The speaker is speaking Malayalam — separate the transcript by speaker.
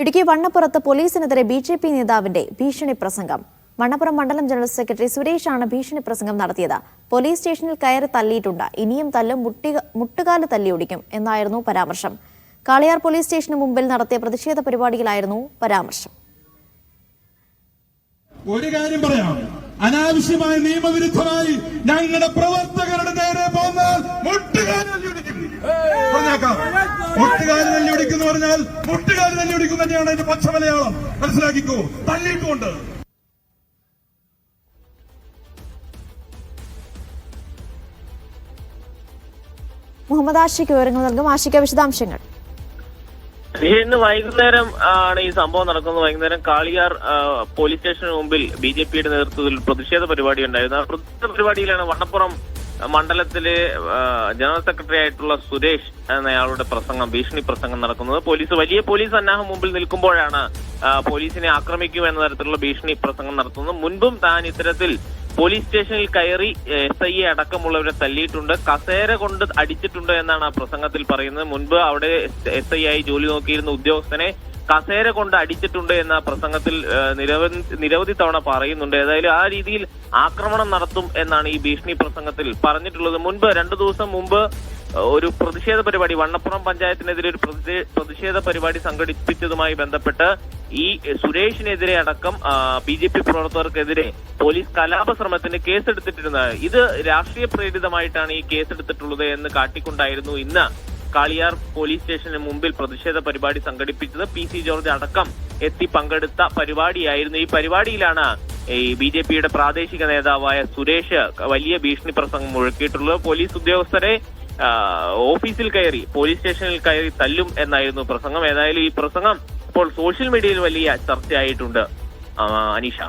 Speaker 1: ഇടുക്കി വണ്ണപ്പുറത്ത് പോലീസിനെതിരെ ബിജെപി നേതാവിന്റെ ഭീഷണി പ്രസംഗം. വണ്ണപ്പുറം മണ്ഡലം ജനറൽ സെക്രട്ടറി സുരേഷാണ് ഭീഷണി പ്രസംഗം നടത്തിയത്. പോലീസ് സ്റ്റേഷനിൽ കയറി തല്ലിയിട്ടുണ്ട്, ഇനിയും തല്ലും, മുട്ടുകാല് തല്ലിയൊടിക്കും എന്നായിരുന്നു പരാമർശം. കാളിയാർ പോലീസ് സ്റ്റേഷന് മുമ്പിൽ നടത്തിയ പ്രതിഷേധ പരിപാടിയിലായിരുന്നു പരാമർശം.
Speaker 2: ഒരു കാര്യം പറയാം, അനാവശ്യമായി നിയമവിരുദ്ധമായി ഞങ്ങളുടെ പ്രവർത്തകരുടെ നേരെ പോന്നാൽ മുട്ടുകാല് തല്ലിയൊടിക്കുന്നു പറഞ്ഞാൽ മുട്ടുകാല് തല്ലിയൊടിക്കും തന്നെയാണ് അതിന്റെ പച്ച മലയാളം. മനസ്സിലാക്കിക്കോ, തല്ലിയിട്ടുമുണ്ട്.
Speaker 1: മുഹമ്മദ് ആഷിഖ് വിവരങ്ങൾ നൽകും. ആഷിഖ, വിശദാംശങ്ങൾ.
Speaker 3: ഇന്ന് വൈകുന്നേരം ആണ് ഈ സംഭവം നടക്കുന്നത്. വൈകുന്നേരം കാളിയാർ പോലീസ് സ്റ്റേഷന് മുമ്പിൽ ബിജെപിയുടെ നേതൃത്വത്തിൽ പ്രതിഷേധ പരിപാടി ഉണ്ടായിരുന്നു. ആ പ്രതിഷേധ പരിപാടിയിലാണ് വണ്ണപ്പുറം മണ്ഡലത്തിലെ ജനറൽ സെക്രട്ടറി ആയിട്ടുള്ള സുരേഷ് എന്നയാളുടെ പ്രസംഗം, ഭീഷണി പ്രസംഗം നടക്കുന്നത്. വലിയ പോലീസ് സന്നാഹം മുമ്പിൽ നിൽക്കുമ്പോഴാണ് പോലീസിനെ ആക്രമിക്കും എന്ന തരത്തിലുള്ള ഭീഷണി പ്രസംഗം നടത്തുന്നത്. മുൻപും താൻ ഇത്തരത്തിൽ പോലീസ് സ്റ്റേഷനിൽ കയറി SI അടക്കമുള്ളവരെ തല്ലിയിട്ടുണ്ട്, കസേര കൊണ്ട് അടിച്ചിട്ടുണ്ട് എന്നാണ് ആ പ്രസംഗത്തിൽ പറയുന്നത്. മുൻപ് അവിടെ SI ആയി ജോലി നോക്കിയിരുന്ന ഉദ്യോഗസ്ഥനെ കസേര കൊണ്ട് അടിച്ചിട്ടുണ്ട് എന്ന പ്രസംഗത്തിൽ നിരവധി തവണ പറയുന്നുണ്ട്. ഏതായാലും ആ രീതിയിൽ ആക്രമണം നടത്തും എന്നാണ് ഈ ഭീഷണി പ്രസംഗത്തിൽ പറഞ്ഞിട്ടുള്ളത്. മുൻപ് 2 ദിവസം മുമ്പ് ഒരു പ്രതിഷേധ പരിപാടി, വണ്ണപ്പുറം പഞ്ചായത്തിനെതിരെ ഒരു പ്രതിഷേധ പരിപാടി സംഘടിപ്പിച്ചതുമായി ബന്ധപ്പെട്ട് ഈ സുരേഷിനെതിരെ അടക്കം BJP പ്രവർത്തകർക്കെതിരെ പോലീസ് കലാപശ്രമത്തിന് കേസെടുത്തിട്ടിരുന്നത്. ഇത് രാഷ്ട്രീയ പ്രേരിതമായിട്ടാണ് ഈ കേസെടുത്തിട്ടുള്ളത് എന്ന് കാട്ടിക്കൊണ്ടായിരുന്നു ഇന്ന് കാളിയാർ പോലീസ് സ്റ്റേഷന് മുമ്പിൽ പ്രതിഷേധ പരിപാടി സംഘടിപ്പിച്ചത്. PC ജോർജ് അടക്കം എത്തി പങ്കെടുത്ത പരിപാടിയായിരുന്നു. ഈ പരിപാടിയിലാണ് ഈ BJPയുടെ പ്രാദേശിക നേതാവായ സുരേഷ് വലിയ ഭീഷണി പ്രസംഗം മുഴക്കിയിട്ടുള്ളത്. പോലീസ് ഉദ്യോഗസ്ഥരെ ഓഫീസിൽ കയറി, പോലീസ് സ്റ്റേഷനിൽ കയറി തല്ലും എന്നായിരുന്നു പ്രസംഗം. ഏതായാലും ഈ പ്രസംഗം ഇപ്പോൾ സോഷ്യൽ മീഡിയയിൽ വലിയ ചർച്ചയായിട്ടുണ്ട്. അനീഷ.